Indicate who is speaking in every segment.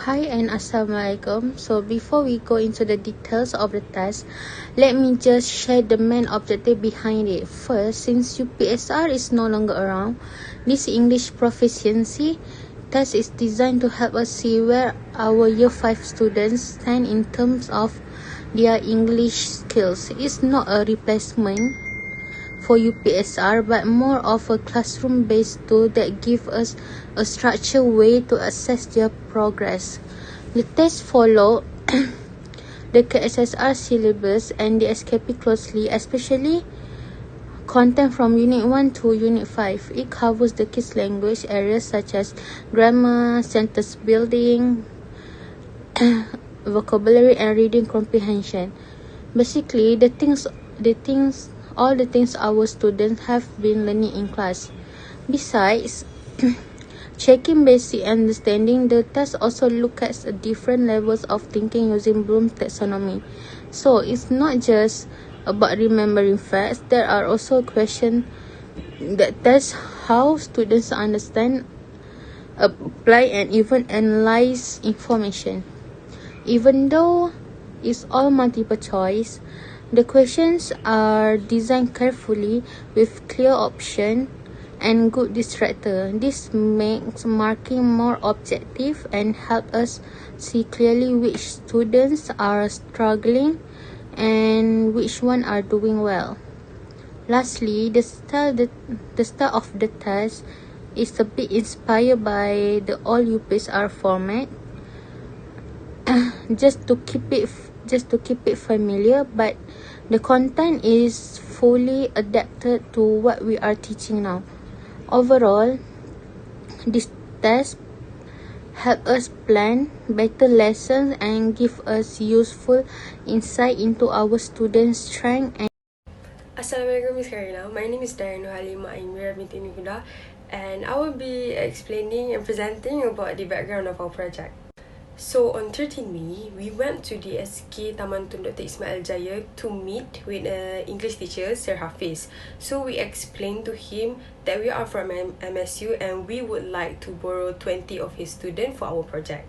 Speaker 1: Hi and Assalamualaikum. So before we go into the details of the test, let me just share the main objective behind it. First, since UPSR is no longer around, this English proficiency test is designed to help us see where our Year 5 students stand in terms of their English skills. It's not a replacement for UPSR, but more of a classroom-based tool that gives us a structured way to assess their progress. The tests follow the KSSR syllabus and the SKP closely, especially content from Unit 1 to Unit 5. It covers the kids' language areas such as grammar, sentence building, vocabulary, and reading comprehension. Basically, all the things our students have been learning in class. Besides checking basic understanding, the test also looks at different levels of thinking using Bloom's taxonomy. So it's not just about remembering facts. There are also questions that test how students understand, apply, and even analyze information. Even though it's all multiple choice, the questions are designed carefully with clear options and good distractor. This makes marking more objective and help us see clearly which students are struggling and which one are doing well. Lastly, the style of the test is a bit inspired by the all UPSR format, just to keep it familiar, but the content is fully adapted to what we are teaching now. Overall, this test help us plan better lessons and give us useful insight into our students' strength and
Speaker 2: Assalamualaikum Miss Karina. My name is Dayang binti Huda, and I will be explaining and presenting about the background of our project. So on 13 May, we went to the SK Taman Tun Dr. Ismail Jaya to meet with an English teacher, Sir Hafiz. So we explained to him that we are from MSU and we would like to borrow 20 of his students for our project.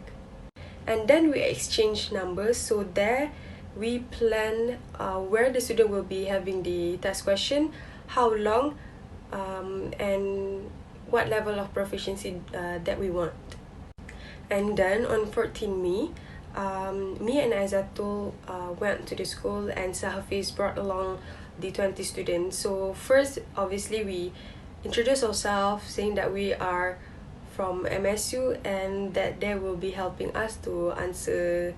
Speaker 2: And then we exchanged numbers, so there we plan where the student will be having the test question, how long, and what level of proficiency that we want. And then on 14 May, me and Aizatul went to the school and Sir Hafiz brought along the 20 students. So first, obviously, we introduced ourselves saying that we are from MSU and that they will be helping us to answer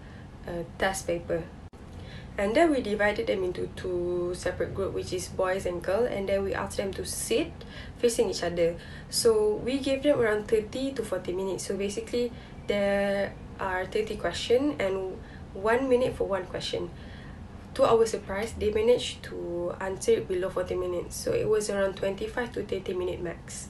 Speaker 2: a test paper. And then we divided them into two separate groups, which is boys and girls, and then we asked them to sit facing each other. So we gave them around 30 to 40 minutes. So basically, there are 30 questions and 1 minute for one question. To our surprise, they managed to answer it below 40 minutes. So it was around 25 to 30 minutes max.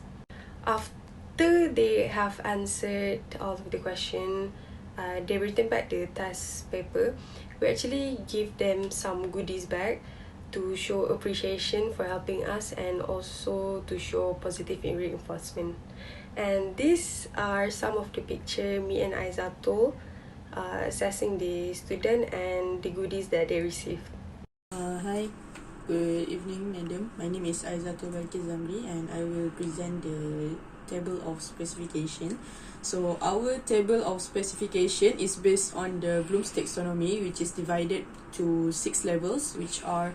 Speaker 2: After they have answered all of the questions, they returned back the test paper. We actually give them some goodies back to show appreciation for helping us and also to show positive reinforcement. And these are some of the pictures me and Aizatul assessing the student and the goodies that they received.
Speaker 3: Hi, good evening, madam. My name is Aizatul Zamri and I will present the table of specification. So our table of specification is based on the Bloom's taxonomy, which is divided to 6 levels, which are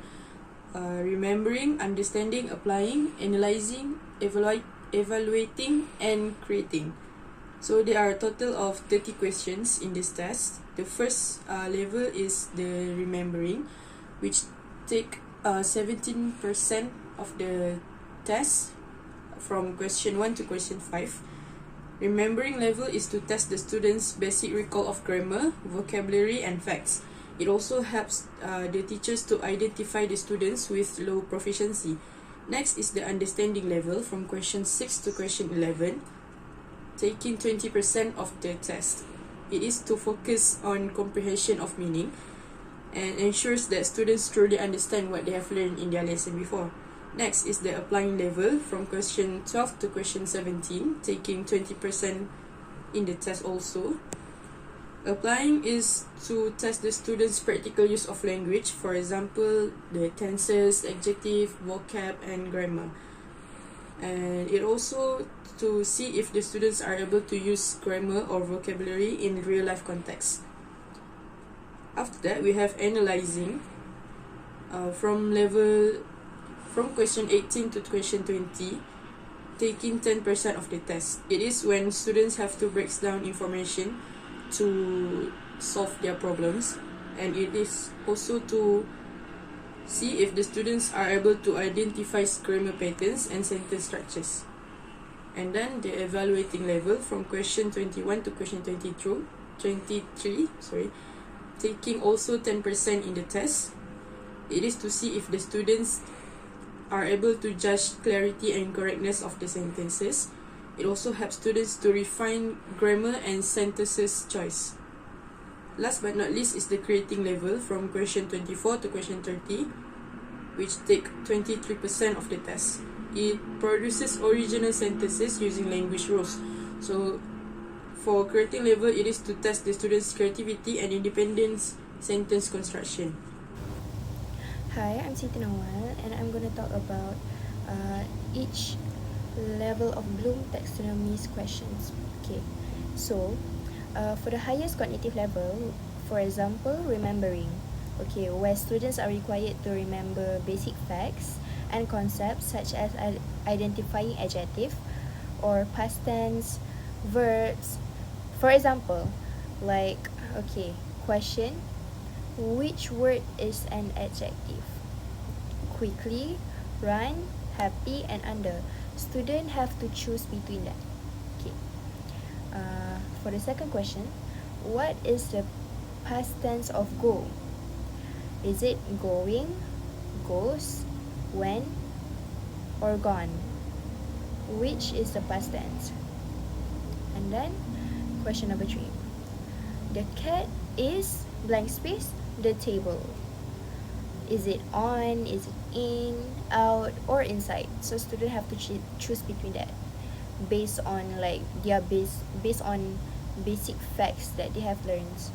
Speaker 3: remembering, understanding, applying, analyzing, evaluating, and creating. So there are a total of 30 questions in this test. The first level is the remembering, which take 17% of the test from question 1 to question 5. Remembering level is to test the students' basic recall of grammar, vocabulary, and facts. It also helps the teachers to identify the students with low proficiency. Next is the understanding level from question 6 to question 11, taking 20% of the test. It is to focus on comprehension of meaning and ensures that students truly understand what they have learned in their lesson before. Next is the applying level from question 12 to question 17, taking 20% in the test also. Applying is to test the student's practical use of language, for example, the tenses, adjective, vocab, and grammar. And it also to see if the students are able to use grammar or vocabulary in real life context. After that, we have analyzing from question 18 to question 20, taking 10% of the test. It is when students have to break down information to solve their problems, and it is also to see if the students are able to identify grammar patterns and sentence structures. And then the evaluating level from question 21 to question 23, taking also 10% in the test. It is to see if the students are able to judge clarity and correctness of the sentences. It also helps students to refine grammar and sentences choice. Last but not least is the creating level from question 24 to question 30, which take 23% of the test. It produces original sentences using language rules. So for creating level, it is to test the students' creativity and independence sentence construction.
Speaker 4: Hi, I'm Siti Nawal, and I'm going to talk about each level of Bloom taxonomy's questions. Okay, so for the highest cognitive level, for example, remembering, okay, where students are required to remember basic facts and concepts such as identifying adjective or past tense, verbs. For example, like, okay, question, which word is an adjective? Quickly, run, happy, and under. Students have to choose between that. Okay. For the second question, what is the past tense of go? Is it going, goes, went, or gone? Which is the past tense? And then question number 3. The cat is blank space the table. Is it on, is it in, out, or inside? So students have to choose between that based on like their based on basic facts that they have learned.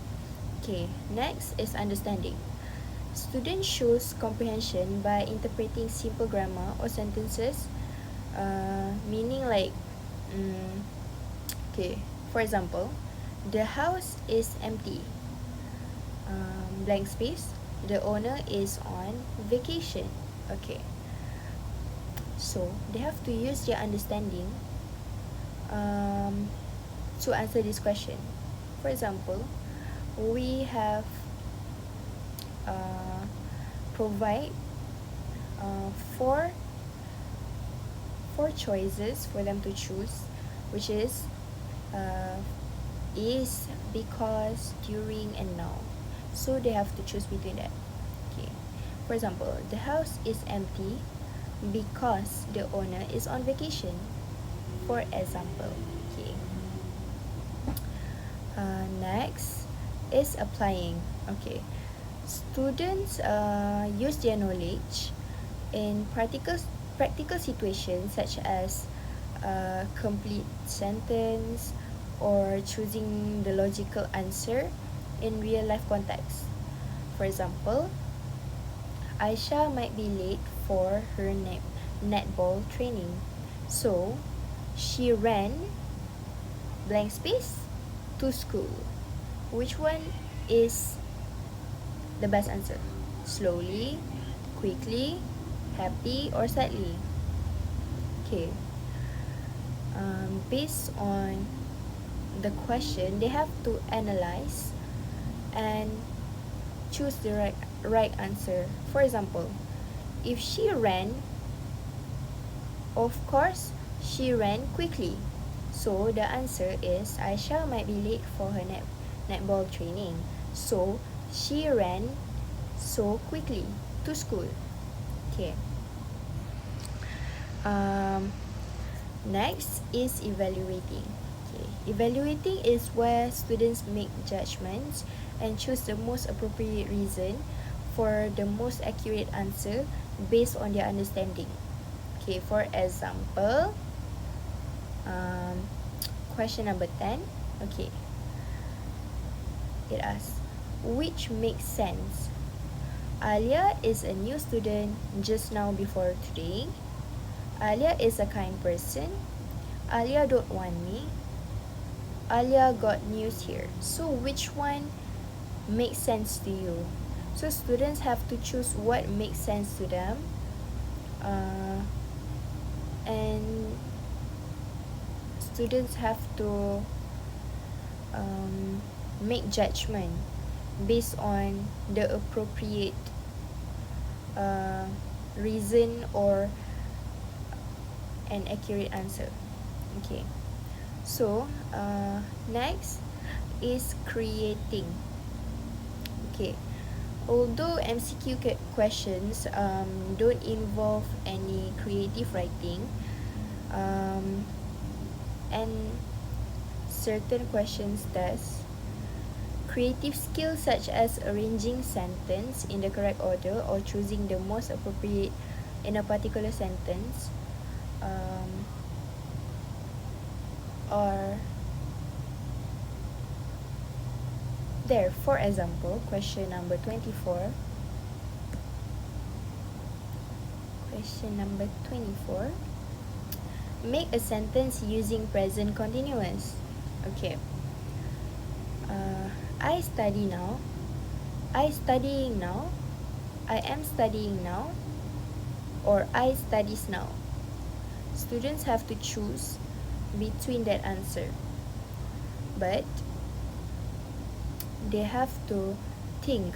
Speaker 4: Okay, next is understanding. Student shows comprehension by interpreting simple grammar or sentences, meaning like, okay, for example, the house is empty. Blank space, the owner is on vacation. Okay, so they have to use their understanding to answer this question. For example, we have provide four choices for them to choose, which is because, during, and now. So they have to choose between that. Okay. For example, the house is empty because the owner is on vacation. For example. Okay. Next is applying. Okay. Students use their knowledge in practical situations such as complete sentence or choosing the logical answer in real life context. For example, Aisha might be late for her netball training, so she ran blank space to school. Which one is the best answer? Slowly, quickly, happy, or sadly? Okay. Based on the question, they have to analyze and choose the right answer. For example, if she ran, of course, she ran quickly. So the answer is Aisha might be late for her netball training. So she ran so quickly to school. Okay. Next is evaluating. Okay. Evaluating is where students make judgments and choose the most appropriate reason for the most accurate answer based on their understanding. Okay, for example, question number 10. Okay. It asks, which makes sense? Alia is a new student just now before today. Alia is a kind person. Alia don't want me. Alia got news here. So which one makes sense to you? So students have to choose what makes sense to them. And students have to make judgment based on the appropriate reason or an accurate answer. Okay, so next is creating. Okay, although MCQ questions don't involve any creative writing, and certain questions does, creative skills such as arranging sentence in the correct order or choosing the most appropriate in a particular sentence are there. For example, question number 24. Question number 24. Make a sentence using present continuous. Okay. I study now. I studying now. I am studying now. Or I studies now. Students have to choose between that answer. But they have to think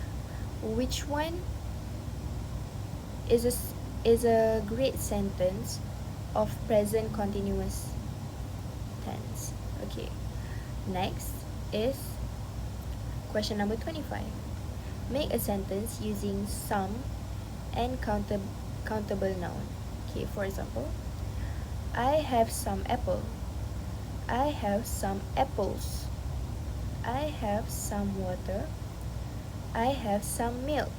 Speaker 4: which one is a great sentence of present continuous tense. Okay. Next is question number 25. Make a sentence using some and countable noun. Okay, for example, I have some apple. I have some apples. I have some water. I have some milk.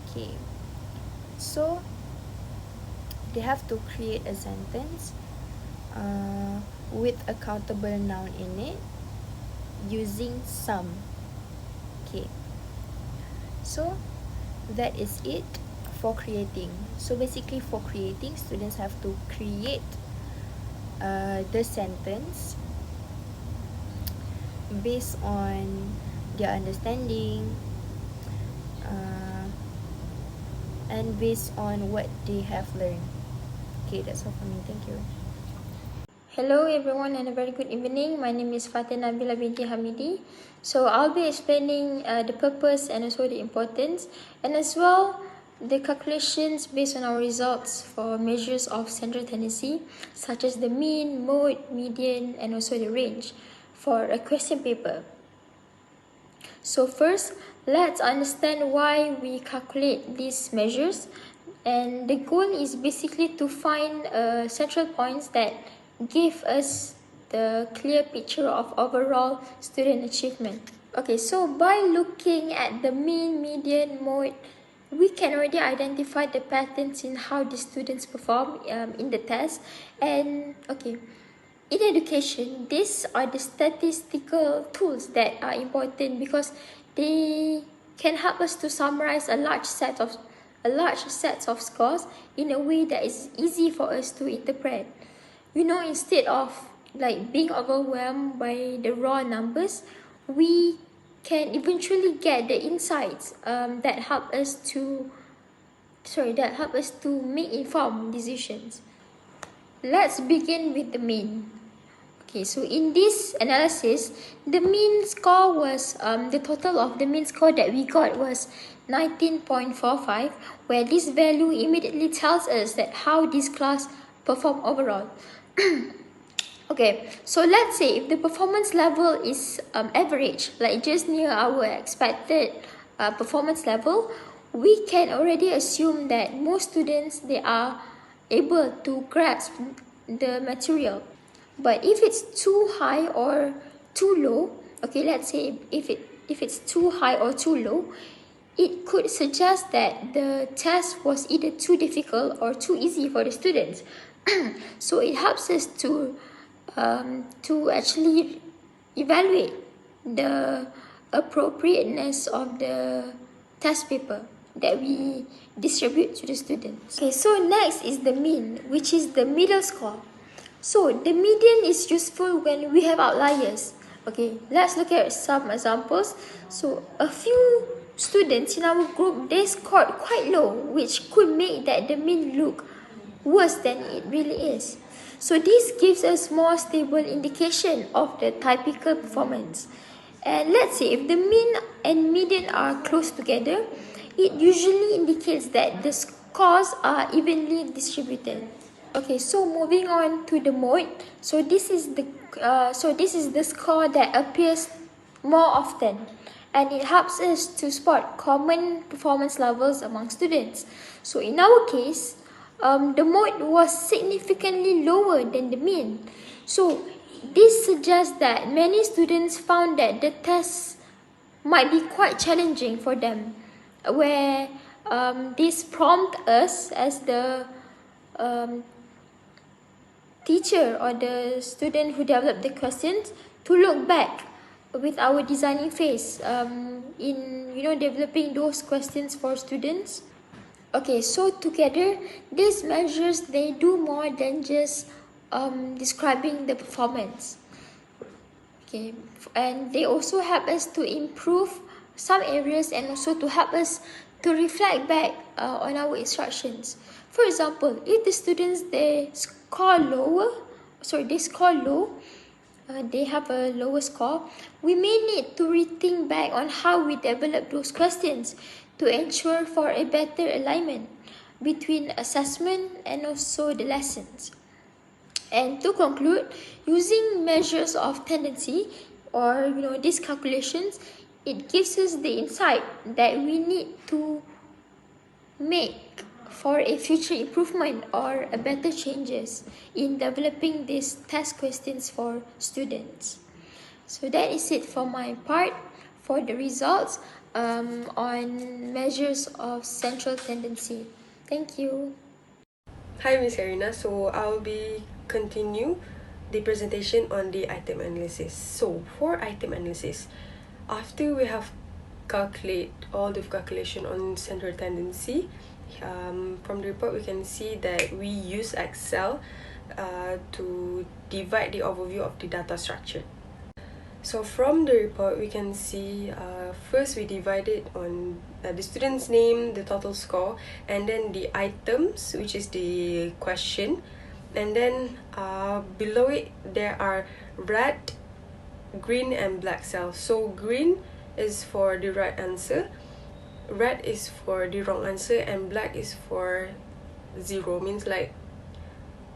Speaker 4: Okay, so they have to create a sentence with a countable noun in it using some. Okay, so that is it for creating. So basically for creating, students have to create the sentence based on their understanding and based on what they have learned. Okay, that's all for me. Thank you.
Speaker 1: Hello everyone and a very good evening. My name is Fatina Nabila binti Hamidi. So I'll be explaining the purpose and also the importance and as well the calculations based on our results for measures of central tendency such as the mean, mode, median and also the range for a question paper. So first, let's understand why we calculate these measures, and the goal is basically to find central points that give us the clear picture of overall student achievement. Okay, so by looking at the mean, median, mode, we can already identify the patterns in how the students perform in the test. And okay, in education, these are the statistical tools that are important because they can help us to summarize a large set of scores in a way that is easy for us to interpret. Instead of like being overwhelmed by the raw numbers, we can eventually get the insights that help us to make informed decisions. Let's begin with the mean. Okay, so in this analysis, the mean score was the total of the mean score that we got was 19.45, where this value immediately tells us that how this class performed overall. Okay, so let's say if the performance level is average, like just near our expected performance level, we can already assume that most students, they are able to grasp the material. But if it's too high or too low, okay, let's say if it's too high or too low, it could suggest that the test was either too difficult or too easy for the students. So it helps us to actually evaluate the
Speaker 4: appropriateness of the test paper that we distribute to the students. Okay, so next is the mean, which is the middle score. So the median is useful when we have outliers. Okay, let's look at some examples. So a few students in our group, they scored quite low, which could make that the mean look worse than it really is. So this gives us more stable indication of the typical performance. And let's say if the mean and median are close together, it usually indicates that the scores are evenly distributed. Okay, so moving on to the mode. So this is the score that appears more often, and it helps us to spot common performance levels among students. So in our case, the mode was significantly lower than the mean. So this suggests that many students found that the test might be quite challenging for them, where this prompt us as the teacher or the student who developed the questions to look back with our designing phase in developing those questions for students. Okay, so together these measures, they do more than just describing the performance. Okay, and they also help us to improve some areas and also to help us to reflect back on our instructions. For example, if the students they score low, they have a lower score, we may need to rethink back on how we develop those questions to ensure for a better alignment between assessment and also the lessons. And to conclude, using measures of tendency or these calculations, it gives us the insight that we need to make for a future improvement or a better changes in developing these test questions for students. So that is it for my part for the results on measures of central tendency. Thank you.
Speaker 2: Hi, Miss Karina. So I'll be continue the presentation on the item analysis. So for item analysis, after we have calculate all the calculation on central tendency, from the report we can see that we use Excel to divide the overview of the data structure. So from the report we can see first we divided on the student's name, the total score, and then the items, which is the question, and then below it there are red, green and black cells. So green is for the right answer, red is for the wrong answer, and black is for 0, means like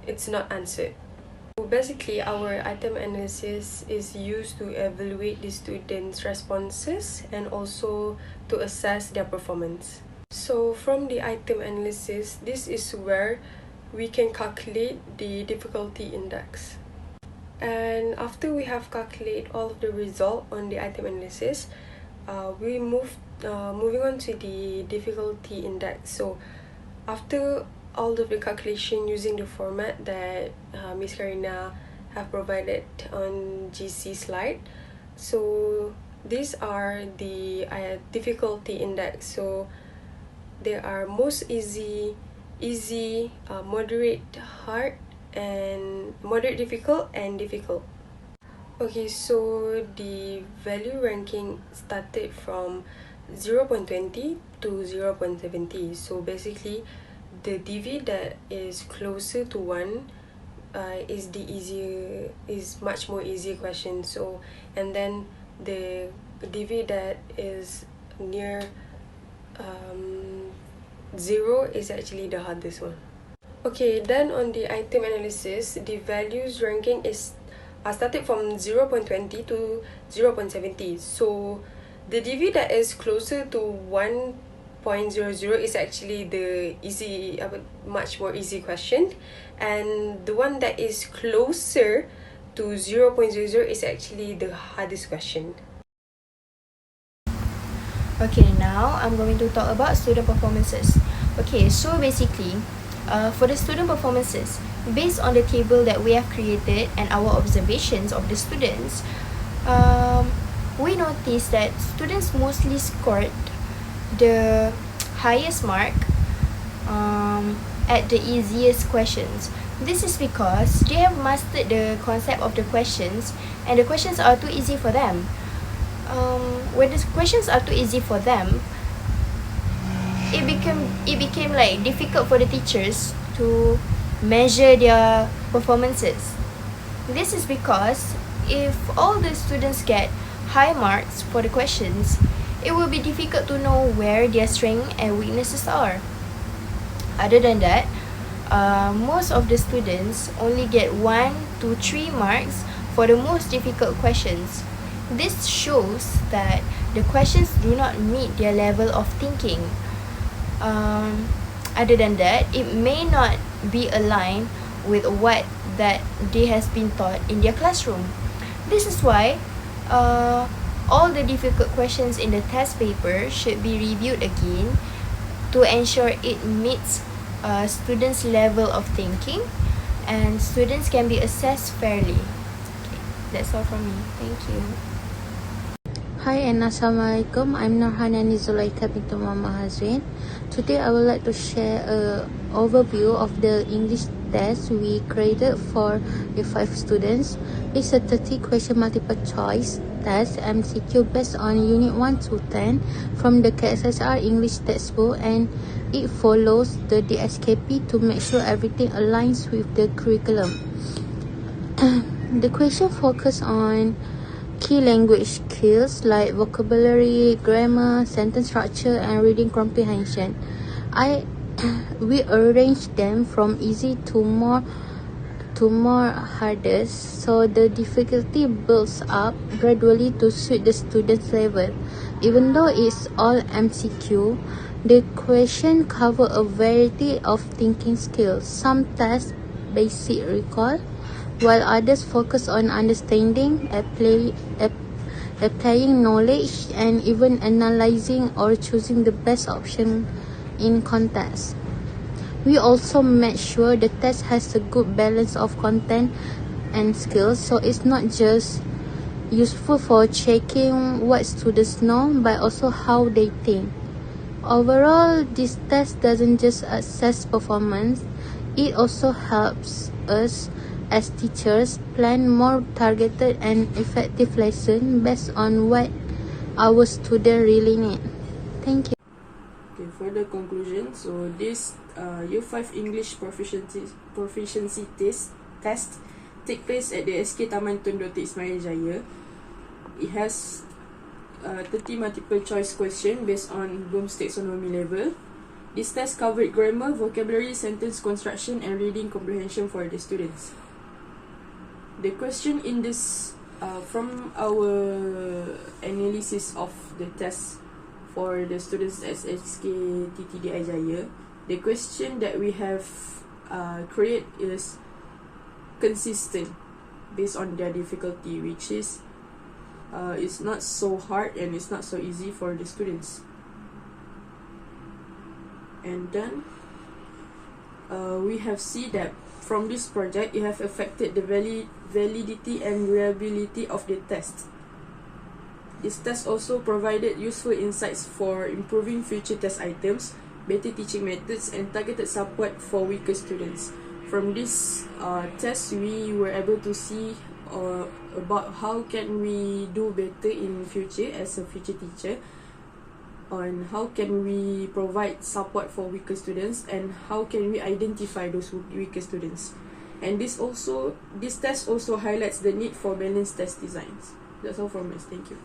Speaker 2: it's not answered. So basically our item analysis is used to evaluate the students' responses and also to assess their performance. So from the item analysis, this is where we can calculate the difficulty index. And after we have calculated all of the result on the item analysis, we moving on to the difficulty index. So after all of the calculation using the format that Miss Karina have provided on GC slide, so these are the difficulty index. So there are most easy, moderate, hard, and moderate difficult and difficult. Okay, so the value ranking started from 0.20 to 0.70. So basically the DV that is closer to 1 is much more easier question. So and then the DV that is near 0 is actually the hardest one. Okay, then on the item analysis, the values ranking is started from 0.20 to 0.70. So the DV that is closer to 1.00 is actually the much more easy question, and the one that is closer to 0.00 is actually the hardest question.
Speaker 4: Okay, now I'm going to talk about student performances. Okay, so basically, for the student performances, based on the table that we have created and our observations of the students, we noticed that students mostly scored the highest mark at the easiest questions. This is because they have mastered the concept of the questions and the questions are too easy for them. When the questions are too easy for them, it became like difficult for the teachers to measure their performances. This is because if all the students get high marks for the questions, it will be difficult to know where their strengths and weaknesses are. Other than that, most of the students only get 1 to 3 marks for the most difficult questions. This shows that the questions do not meet their level of thinking. Other than that, it may not be aligned with what that they has been taught in their classroom. This is why all the difficult questions in the test paper should be reviewed again to ensure it meets students' level of thinking and students can be assessed fairly. Okay, that's all from me. Thank you.
Speaker 1: Hi and Assalamualaikum. I'm Nurhanani Zulaika bintu Muhammad Hazrin. Today I would like to share an overview of the English test we created for the 5 students. It's a 30 question multiple choice test MCQ based on Unit 1 to 10 from the KSSR English textbook, and it follows the DSKP to make sure everything aligns with the curriculum. The question focus on key language skills like vocabulary, grammar, sentence structure, and reading comprehension. We arranged them from easy to more hardest, so the difficulty builds up gradually to suit the student's level. Even though it's all MCQ, the question cover a variety of thinking skills. Some test basic recall, while others focus on understanding, applying knowledge, and even analyzing or choosing the best option in context. We also made sure the test has a good balance of content and skills, so it's not just useful for checking what students know, but also how they think. Overall, this test doesn't just assess performance, it also helps us as teachers plan more targeted and effective lessons based on what our students really need. Thank you.
Speaker 3: Okay, for the conclusion, so this Year 5 English proficiency test take place at the SK Taman Tun Dr. Ismail Jaya. It has 30 multiple choice question based on Bloom's taxonomy level. This test covered grammar, vocabulary, sentence construction, and reading comprehension for the students. The question in this, from our analysis of the test for the students at SK TTDI Jaya, the question that we have created is consistent based on their difficulty, which is it's not so hard and it's not so easy for the students. And then we have seen that from this project it have affected the validity and reliability of the test. This test also provided useful insights for improving future test items, better teaching methods, and targeted support for weaker students. From this test, we were able to see about how can we do better in future as a future teacher, on how can we provide support for weaker students, and how can we identify those weaker students. And this test also highlights the need for balanced test designs. That's all from us. Thank you.